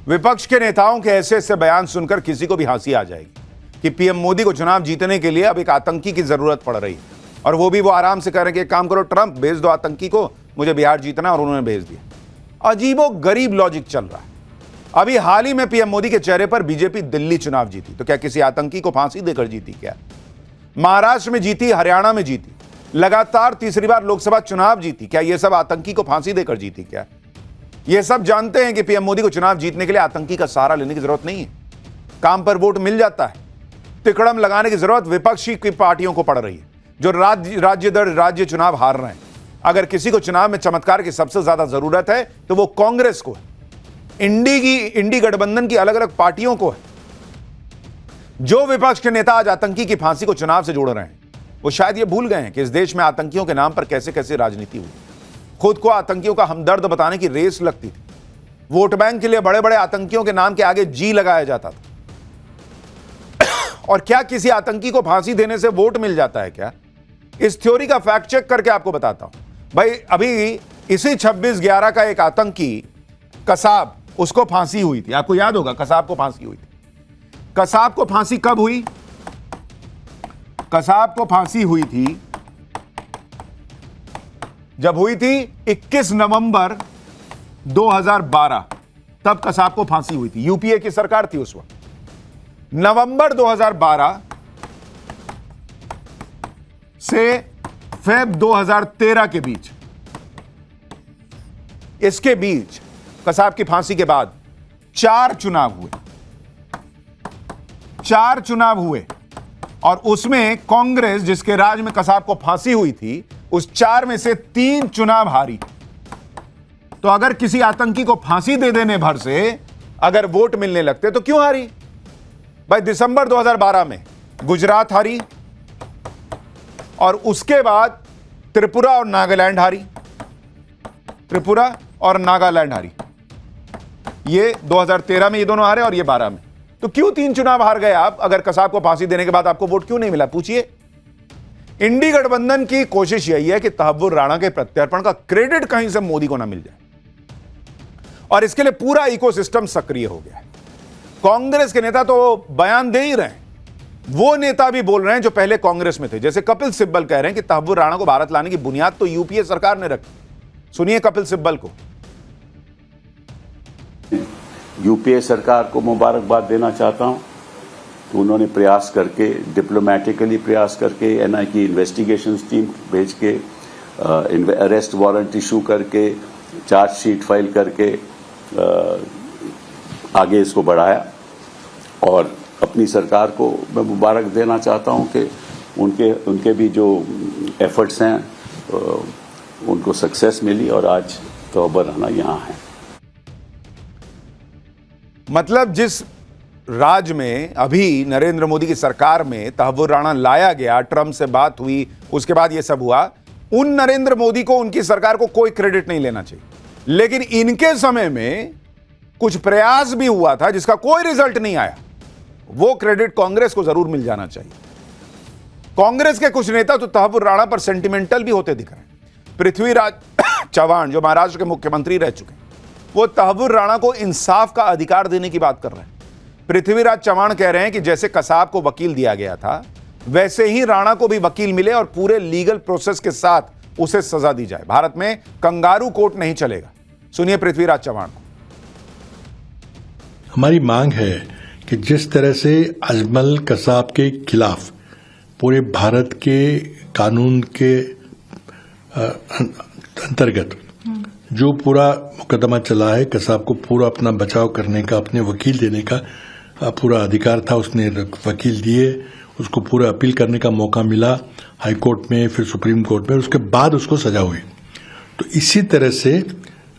विपक्ष के नेताओं के ऐसे ऐसे बयान सुनकर किसी को भी हंसी आ जाएगी कि पीएम मोदी को चुनाव जीतने के लिए अब एक आतंकी की जरूरत पड़ रही है, और वो आराम से कह रहे हैं कि एक काम करो ट्रंप, भेज दो आतंकी को, मुझे बिहार जीतना, और उन्होंने भेज दिया। अजीबो गरीब लॉजिक चल रहा है। अभी हाल ही में पीएम मोदी के चेहरे पर बीजेपी दिल्ली चुनाव जीती, तो क्या किसी आतंकी को फांसी देकर जीती? क्या महाराष्ट्र में जीती, हरियाणा में जीती, लगातार तीसरी बार लोकसभा चुनाव जीती, क्या यह सब आतंकी को फांसी देकर जीती? क्या ये सब जानते हैं कि पीएम मोदी को चुनाव जीतने के लिए आतंकी का सहारा लेने की जरूरत नहीं है, काम पर वोट मिल जाता है। तिकड़म लगाने की जरूरत विपक्षी की पार्टियों को पड़ रही है, जो राज्य दर राज्य चुनाव हार रहे हैं। अगर किसी को चुनाव में चमत्कार की सबसे ज्यादा जरूरत है तो वो कांग्रेस को है, इंडी गठबंधन की अलग अलग पार्टियों को है। जो विपक्ष के नेता आज आतंकी की फांसी को चुनाव से जोड़ रहे हैं, वो शायद ये भूल गए हैं कि इस देश में आतंकियों के नाम पर कैसे कैसे राजनीति हुई। खुद को आतंकियों का हमदर्द बताने की रेस लगती थी। वोट बैंक के लिए बड़े बड़े आतंकियों के नाम के आगे जी लगाया जाता था। और क्या किसी आतंकी को फांसी देने से वोट मिल जाता है क्या? इस थ्योरी का फैक्ट चेक करके आपको बताता हूं। भाई अभी इसी 26/11 का एक आतंकी कसाब, उसको फांसी हुई थी। आपको याद होगा कसाब को फांसी हुई थी। कसाब को फांसी कब हुई? कसाब को फांसी हुई थी जब हुई थी 21 नवंबर 2012, तब कसाब को फांसी हुई थी। यूपीए की सरकार थी उस वक्त। नवंबर 2012 से फेब 2013 के बीच, इसके बीच कसाब की फांसी के बाद 4 चुनाव हुए। 4 चुनाव हुए और उसमें कांग्रेस, जिसके राज में कसाब को फांसी हुई थी, उस 4 में से 3 चुनाव हारी। तो अगर किसी आतंकी को फांसी दे देने भर से अगर वोट मिलने लगते तो क्यों हारी? भाई दिसंबर 2012 में गुजरात हारी, और उसके बाद त्रिपुरा और नागालैंड हारी। त्रिपुरा और नागालैंड हारी। ये 2013 में ये दोनों हारे और ये 12 में। तो क्यों 3 चुनाव हार गए आप? अगर कसाब को फांसी देने के बाद आपको वोट क्यों नहीं मिला? पूछिए। इंडी गठबंधन की कोशिश यही है कि तहव्वुर राणा के प्रत्यर्पण का क्रेडिट कहीं से मोदी को ना मिल जाए, और इसके लिए पूरा इकोसिस्टम सक्रिय हो गया है। कांग्रेस के नेता तो बयान दे ही रहे हैं, वो नेता भी बोल रहे हैं जो पहले कांग्रेस में थे। जैसे कपिल सिब्बल कह रहे हैं कि तहव्वुर राणा को भारत लाने की बुनियाद तो यूपीए सरकार ने रखी। सुनिए कपिल सिब्बल को। यूपीए सरकार को मुबारकबाद देना चाहता हूं तो उन्होंने प्रयास करके, डिप्लोमेटिकली प्रयास करके, एनआई की इन्वेस्टिगेशन टीम भेज के, अरेस्ट वारंट इशू करके, चार्जशीट फाइल करके आगे इसको बढ़ाया। और अपनी सरकार को मैं मुबारक देना चाहता हूं कि उनके भी जो एफर्ट्स हैं उनको सक्सेस मिली और आज तहव्वुर राणा यहां है। मतलब जिस राज्य में अभी नरेंद्र मोदी की सरकार में तहव्वुर राणा लाया गया, ट्रंप से बात हुई, उसके बाद यह सब हुआ, उन नरेंद्र मोदी को, उनकी सरकार को कोई क्रेडिट नहीं लेना चाहिए। लेकिन इनके समय में कुछ प्रयास भी हुआ था जिसका कोई रिजल्ट नहीं आया, वो क्रेडिट कांग्रेस को जरूर मिल जाना चाहिए। कांग्रेस के कुछ नेता तो तहव्वुर राणा पर सेंटिमेंटल भी होते दिख रहे हैं। पृथ्वीराज चव्हाण जो महाराष्ट्र के मुख्यमंत्री रह चुके हैं, वो तहव्वुर राणा को इंसाफ का अधिकार देने की बात कर रहे हैं। पृथ्वीराज चव्हाण कह रहे हैं कि जैसे कसाब को वकील दिया गया था, वैसे ही राणा को भी वकील मिले और पूरे लीगल प्रोसेस के साथ उसे सजा दी जाए। भारत में कंगारू कोर्ट नहीं चलेगा। सुनिए पृथ्वीराज चव्हाण को। हमारी मांग है कि जिस तरह से अजमल कसाब के खिलाफ पूरे भारत के कानून के अंतर्गत जो पूरा मुकदमा चला है, कसाब को पूरा अपना बचाव करने का, अपने वकील देने का पूरा अधिकार था, उसने वकील दिए, उसको पूरा अपील करने का मौका मिला हाई कोर्ट में, फिर सुप्रीम कोर्ट में, उसके बाद उसको सजा हुई। तो इसी तरह से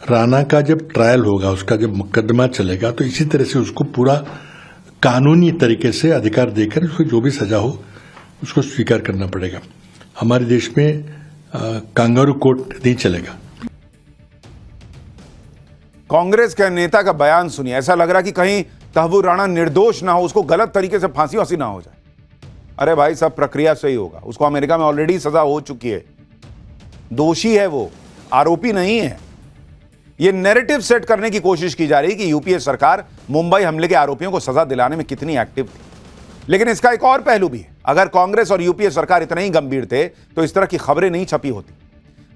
राणा का जब ट्रायल होगा, उसका जब मुकदमा चलेगा, तो इसी तरह से उसको पूरा कानूनी तरीके से अधिकार देकर उसको जो भी सजा हो उसको स्वीकार करना पड़ेगा। हमारे देश में कंगारू कोर्ट नहीं चलेगा। कांग्रेस के नेता का बयान सुनिए। ऐसा लग रहा कि कहीं तहव्वुर राणा निर्दोष ना हो, उसको गलत तरीके से फांसी वासी ना हो जाए। अरे भाई सब प्रक्रिया से ही होगा। उसको अमेरिका में ऑलरेडी सजा हो चुकी है, दोषी है वो, आरोपी नहीं है। यह नैरेटिव सेट करने की कोशिश की जा रही है कि यूपीए सरकार मुंबई हमले के आरोपियों को सजा दिलाने में कितनी एक्टिव थी। लेकिन इसका एक और पहलू भी है। अगर कांग्रेस और यूपीए सरकार इतने ही गंभीर थे तो इस तरह की खबरें नहीं छपी होती।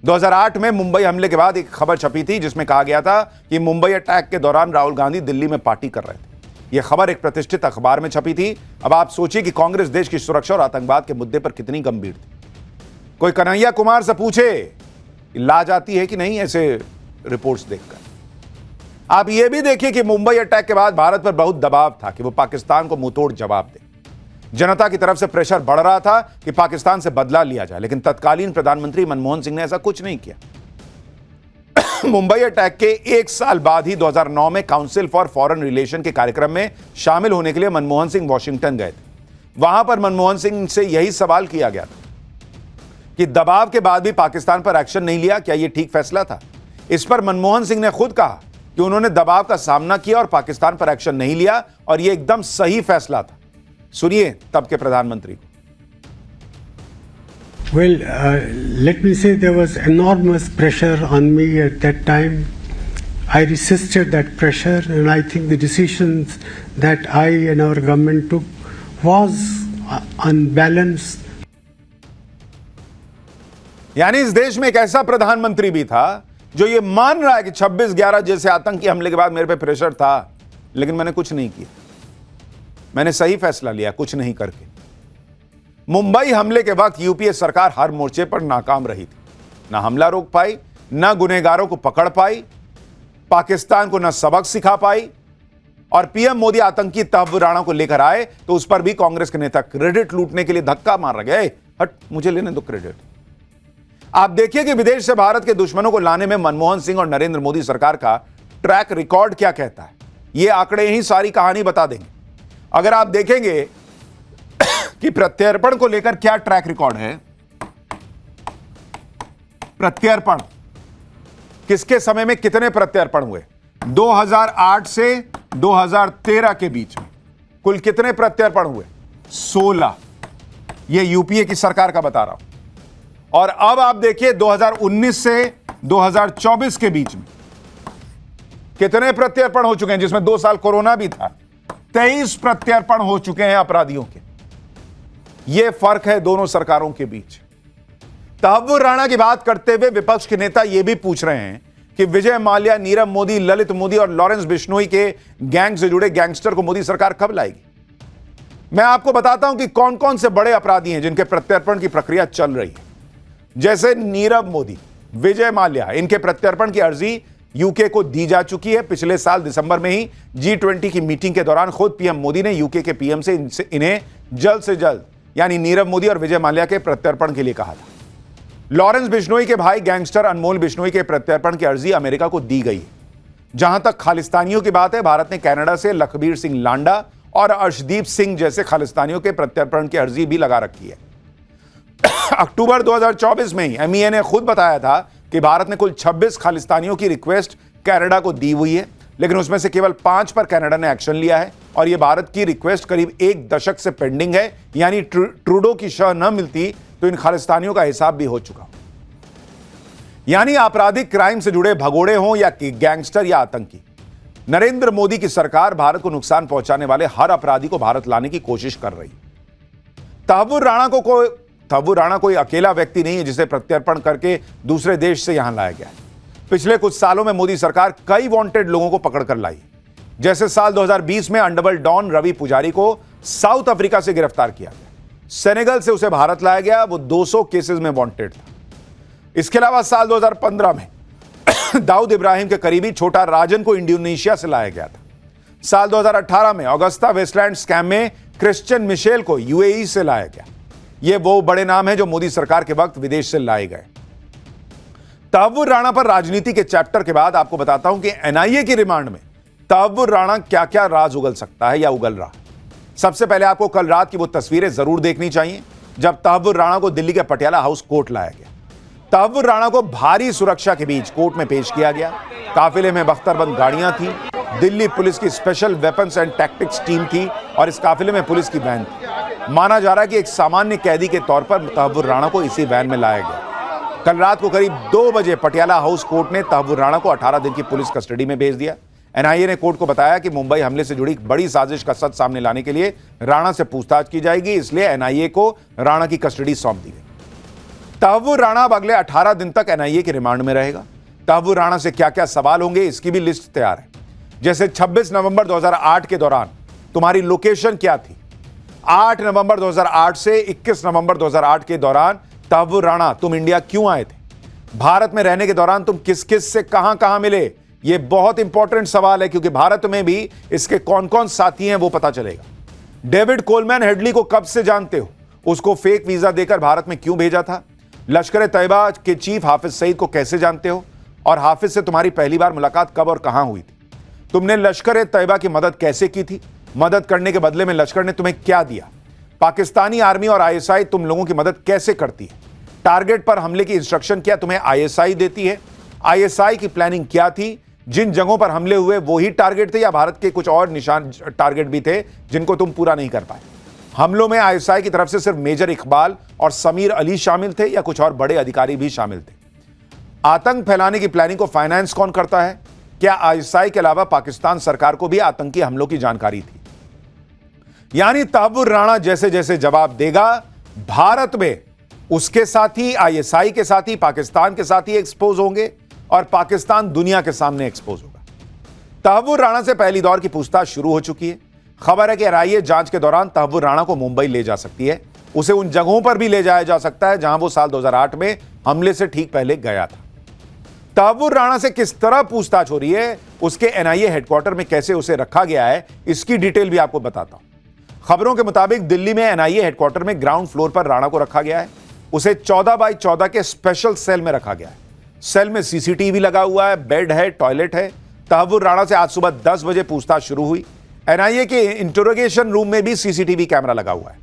2008 में मुंबई हमले के बाद एक खबर छपी थी जिसमें कहा गया था कि मुंबई अटैक के दौरान राहुल गांधी दिल्ली में पार्टी कर रहे थे। यह खबर एक प्रतिष्ठित अखबार में छपी थी। अब आप सोचिए कि कांग्रेस देश की सुरक्षा और आतंकवाद के मुद्दे पर कितनी गंभीर थी। कोई कन्हैया कुमार से पूछे, लाज आती है कि नहीं ऐसे रिपोर्ट्स देखकर। आप यह भी देखिए कि मुंबई अटैक के बाद भारत पर बहुत दबाव था कि वो पाकिस्तान को मुंहतोड़ जवाब दे। जनता की तरफ से प्रेशर बढ़ रहा था कि पाकिस्तान से बदला लिया जाए, लेकिन तत्कालीन प्रधानमंत्री मनमोहन सिंह ने ऐसा कुछ नहीं किया। मुंबई अटैक के एक साल बाद ही 2009 में काउंसिल फॉर फॉरेन रिलेशन के कार्यक्रम में शामिल होने के लिए मनमोहन सिंह वॉशिंगटन गए थे। वहां पर मनमोहन सिंह से यही सवाल किया गया था कि दबाव के बाद भी पाकिस्तान पर एक्शन नहीं लिया, क्या यह ठीक फैसला था? इस पर मनमोहन सिंह ने खुद कहा कि उन्होंने दबाव का सामना किया और पाकिस्तान पर एक्शन नहीं लिया और यह एकदम सही फैसला था। सुनिए तब के प्रधानमंत्री को। Well, let me say there was enormous pressure on me at that time. I resisted that pressure, and I think the decisions that I and our government took was unbalanced. यानी इस देश में एक ऐसा प्रधानमंत्री भी था जो ये मान रहा है कि 26/11 जैसे आतंकी हमले के बाद मेरे पे प्रेशर था, लेकिन मैंने कुछ नहीं किया। मैंने सही फैसला लिया कुछ नहीं करके। मुंबई हमले के वक्त यूपीए सरकार हर मोर्चे पर नाकाम रही थी। ना हमला रोक पाई, ना गुनहगारों को पकड़ पाई, पाकिस्तान को ना सबक सिखा पाई। और पीएम मोदी आतंकी तहव्वुर राणा को लेकर आए तो उस पर भी कांग्रेस के नेता क्रेडिट लूटने के लिए धक्का मार गए। हट, मुझे लेने दो क्रेडिट। आप देखिए कि विदेश से भारत के दुश्मनों को लाने में मनमोहन सिंह और नरेंद्र मोदी सरकार का ट्रैक रिकॉर्ड क्या कहता है। ये आंकड़े ही सारी कहानी बता देंगे। अगर आप देखेंगे कि प्रत्यर्पण को लेकर क्या ट्रैक रिकॉर्ड है, प्रत्यर्पण किसके समय में कितने प्रत्यर्पण हुए, 2008 से 2013 के बीच में कुल कितने प्रत्यर्पण हुए, 16। यह यूपीए की सरकार का बता रहा हूं। और अब आप देखिए 2019 से 2024 के बीच में कितने प्रत्यर्पण हो चुके हैं, जिसमें 2 साल कोरोना भी था। 23 प्रत्यर्पण हो चुके हैं अपराधियों के। यह फर्क है दोनों सरकारों के बीच। तहव्वुर राणा की बात करते हुए विपक्ष के नेता यह भी पूछ रहे हैं कि विजय माल्या, नीरव मोदी, ललित मोदी और लॉरेंस बिश्नोई के गैंग से जुड़े गैंगस्टर को मोदी सरकार कब लाएगी। मैं आपको बताता हूं कि कौन कौन से बड़े अपराधी हैं जिनके प्रत्यर्पण की प्रक्रिया चल रही है। जैसे नीरव मोदी, विजय माल्या, इनके प्रत्यर्पण की अर्जी यूके को दी जा चुकी है। पिछले साल दिसंबर में ही G20 की मीटिंग के दौरान खुद पीएम मोदी ने यूके के पीएम से इन्हें जल्द से जल्द, यानी नीरव मोदी और विजय माल्या के प्रत्यर्पण के लिए कहा था। लॉरेंस बिश्नोई के भाई गैंगस्टर अनमोल बिश्नोई के प्रत्यर्पण की अर्जी अमेरिका को दी गई है। जहां तक खालिस्तानियों की बात है, भारत ने कनाडा से लखबीर सिंह लांडा और अर्शदीप सिंह जैसे खालिस्तानियों के प्रत्यर्पण की अर्जी भी लगा रखी है। अक्टूबर 2024 में ही MEA ने खुद बताया था कि भारत ने कुल 26 खालिस्तानियों की रिक्वेस्ट कनाडा को दी हुई है, लेकिन उसमें से केवल 5 पर कनाडा ने एक्शन लिया है। और यह भारत की रिक्वेस्ट करीब 1 दशक से पेंडिंग है, यानी ट्रूडो की शह न मिलती तो इन खालिस्तानियों का हिसाब भी हो चुका। यानी आपराधिक क्राइम से जुड़े भगोड़े हों या गैंगस्टर या आतंकी, नरेंद्र मोदी की सरकार भारत को नुकसान पहुंचाने वाले हर अपराधी को भारत लाने की कोशिश कर रही है। तहव्वुर राणा कोई अकेला व्यक्ति नहीं है जिसे प्रत्यर्पण करके दूसरे देश से यहां लाया गया है। पिछले कुछ सालों में मोदी सरकार कई वांटेड लोगों को पकड़कर लाई। जैसे साल 2020 में अंडरवर्ल्ड डॉन रवि पुजारी को साउथ अफ्रीका से गिरफ्तार किया गया, सेनेगल से उसे भारत लाया गया, वो 200 केसेस में वांटेड था। इसके अलावा साल 2015 में दाऊद इब्राहिम के करीबी छोटा राजन को इंडोनेशिया से लाया गया था। साल 2018 में ऑगस्टा वेस्टलैंड स्कैम में क्रिश्चियन मिशेल को UAE से लाया गया। ये वो बड़े नाम हैं जो मोदी सरकार के वक्त विदेश से लाए गए। तहव्वुर राणा पर राजनीति के चैप्टर के बाद आपको बताता हूं कि NIA की रिमांड में तहव्वुर राणा क्या क्या राज उगल सकता है या उगल रहा। सबसे पहले आपको कल रात की वो तस्वीरें जरूर देखनी चाहिए जब तहव्वुर राणा को दिल्ली के पटियाला हाउस कोर्ट लाया गया। तहव्वुर राणा को भारी सुरक्षा के बीच कोर्ट में पेश किया गया। काफिले में बख्तरबंद गाड़ियां थी, दिल्ली पुलिस की special weapons and tactics team थी और इस काफिले में पुलिस की वैन थी। माना जा रहा है कि एक सामान्य कैदी के तौर पर तहव्वुर राणा को इसी वैन में लाया गया। कल रात को करीब 2 बजे पटियाला हाउस कोर्ट ने तहव्वुर राणा को 18 दिन की पुलिस कस्टडी में भेज दिया। एनआईए ने कोर्ट को बताया कि मुंबई हमले से जुड़ी बड़ी साजिश का सच सामने लाने के लिए राणा से पूछताछ की जाएगी, इसलिए एनआईए को राणा की कस्टडी सौंप दी गई। तहव्वुर राणा अब अगले 18 दिन तक एनआईए के रिमांड में रहेगा। तहव्वुर राणा से क्या क्या सवाल होंगे इसकी भी लिस्ट तैयार है। जैसे 26 नवंबर 2008 के दौरान तुम्हारी लोकेशन क्या थी, 8 नवंबर 2008 से 21 नवंबर 2008 के दौरान तहव्वुर राणा तुम इंडिया क्यों आए थे, भारत में रहने के दौरान तुम किस किस से कहां कहां मिले। यह बहुत इंपॉर्टेंट सवाल है क्योंकि भारत में भी इसके कौन कौन साथी हैं वो पता चलेगा। डेविड कोलमैन हेडली को कब से जानते हो, उसको फेक वीजा देकर भारत में क्यों भेजा था। लश्कर तैयबा के चीफ हाफिज सईद को कैसे जानते हो और हाफिज से तुम्हारी पहली बार मुलाकात कब और कहां हुई थी। तुमने लश्कर तैयबा की मदद कैसे की थी, मदद करने के बदले में लश्कर ने तुम्हें क्या दिया। पाकिस्तानी आर्मी और आईएसआई तुम लोगों की मदद कैसे करती है। टारगेट पर हमले की इंस्ट्रक्शन क्या तुम्हें आईएसआई देती है। आईएसआई की प्लानिंग क्या थी, जिन जगहों पर हमले हुए वो ही टारगेट थे या भारत के कुछ और निशान टारगेट भी थे जिनको तुम पूरा नहीं कर पाए। हमलों में आईएसआई की तरफ से सिर्फ मेजर इकबाल और समीर अली शामिल थे या कुछ और बड़े अधिकारी भी शामिल थे। आतंक फैलाने की प्लानिंग को फाइनेंस कौन करता है। क्या आईएसआई के अलावा पाकिस्तान सरकार को भी आतंकी हमलों की जानकारी थी। यानी तहव्वुर राणा जैसे जैसे जवाब देगा, भारत में उसके साथी, आईएसआई के साथी, पाकिस्तान के साथी एक्सपोज होंगे और पाकिस्तान दुनिया के सामने एक्सपोज होगा। तहव्वुर राणा से पहली दौर की पूछताछ शुरू हो चुकी है। खबर है कि एनआईए जांच के दौरान तहव्वुर राणा को मुंबई ले जा सकती है। उसे उन जगहों पर भी ले जाया जा सकता है जहां वो साल 2008 में हमले से ठीक पहले गया था। तहव्वुर राणा से किस तरह पूछताछ हो रही है, उसके एनआईए हेडक्वार्टर में कैसे उसे रखा गया है, इसकी डिटेल भी आपको बताता हूं। खबरों के मुताबिक दिल्ली में एनआईए हेडक्वार्टर में ग्राउंड फ्लोर पर राणा को रखा गया है। उसे 14 बाई 14 के स्पेशल सेल में रखा गया है। सेल में सीसीटीवी लगा हुआ है, बेड है, टॉयलेट है। तहव्वुर राणा से आज सुबह 10 बजे पूछताछ शुरू हुई। एनआईए के इंटरोगेशन रूम में भी सीसीटीवी कैमरा लगा हुआ है।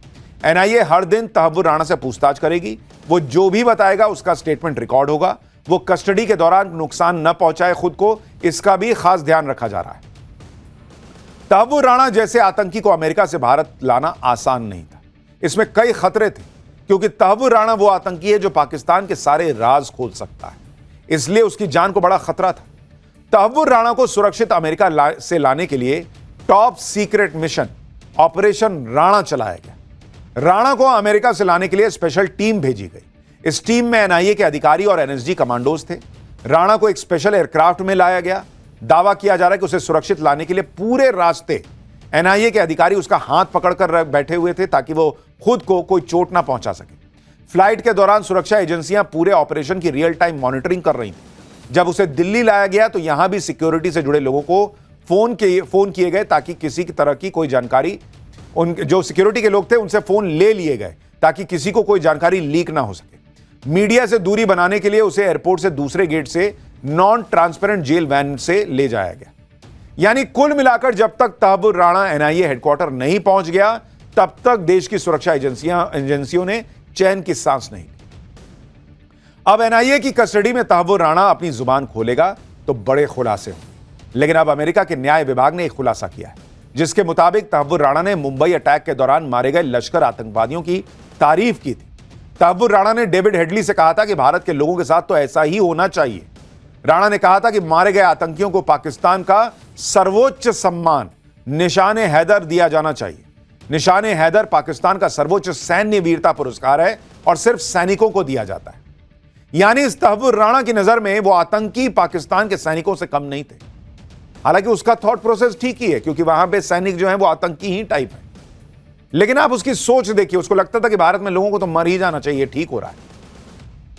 एनआईए हर दिन तहव्वुर राणा से पूछताछ करेगी। वो जो भी बताएगा उसका स्टेटमेंट रिकॉर्ड होगा। वो कस्टडी के दौरान नुकसान न पहुंचाए खुद को, इसका भी खास ध्यान रखा जा रहा है। तहव्वुर राणा जैसे आतंकी को अमेरिका से भारत लाना आसान नहीं था। इसमें कई खतरे थे क्योंकि तहव्वुर राणा वो आतंकी है जो पाकिस्तान के सारे राज खोल सकता है, इसलिए उसकी जान को बड़ा खतरा था। तहव्वुर राणा को सुरक्षित अमेरिका से लाने के लिए top secret mission operation Rana चलाया गया। राणा को अमेरिका से लाने के लिए स्पेशल टीम भेजी गई। इस टीम में एनआईए के अधिकारी और एनएसजी कमांडोज थे। राणा को एक स्पेशल एयरक्राफ्ट में लाया गया। दावा किया जा रहा है कि उसे सुरक्षित लाने के लिए पूरे रास्ते एनआईए के अधिकारी उसका हाथ पकड़कर बैठे हुए थे ताकि वो खुद को कोई चोट ना पहुंचा सके। फ्लाइट के दौरान सुरक्षा एजेंसियां पूरे ऑपरेशन की रियल टाइम मॉनिटरिंग कर रही थी। जब उसे दिल्ली लाया गया तो यहां भी सिक्योरिटी से जुड़े लोगों को फोन किए गए ताकि किसी की तरह की कोई जानकारी, उन जो सिक्योरिटी के लोग थे उनसे फोन ले लिए गए ताकि किसी को कोई जानकारी लीक ना हो सके। मीडिया से दूरी बनाने के लिए उसे एयरपोर्ट से दूसरे गेट से नॉन ट्रांसपेरेंट जेल वैन से ले जाया गया। यानी कुल मिलाकर जब तक तहव्वुर राणा एनआईए हेडक्वार्टर नहीं पहुंच गया तब तक देश की सुरक्षा एजेंसियों ने चैन की सांस नहीं ली। अब एनआईए की कस्टडी में तहव्वुर राणा अपनी जुबान खोलेगा तो बड़े खुलासे होंगे। लेकिन अब अमेरिका के न्याय विभाग ने एक खुलासा किया है जिसके मुताबिक तहव्वुर राणा ने मुंबई अटैक के दौरान मारे गए लश्कर आतंकवादियों की तारीफ की थी। तहव्वुर राणा ने डेविड हेडली से कहा था कि भारत के लोगों के साथ तो ऐसा ही होना चाहिए। राणा ने कहा था कि मारे गए आतंकियों को पाकिस्तान का सर्वोच्च सम्मान निशाने हैदर दिया जाना चाहिए। निशाने हैदर पाकिस्तान का सर्वोच्च सैन्य वीरता पुरस्कार है और सिर्फ सैनिकों को दिया जाता है। यानी इस तहव्वुर राणा की नजर में वो आतंकी पाकिस्तान के सैनिकों से कम नहीं थे। हालांकि उसका थॉट प्रोसेस ठीक ही है क्योंकि वहां पे सैनिक जो है वो आतंकी ही टाइप है। लेकिन आप उसकी सोच देखिए, उसको लगता था कि भारत में लोगों को तो मर ही जाना चाहिए, ठीक हो रहा है।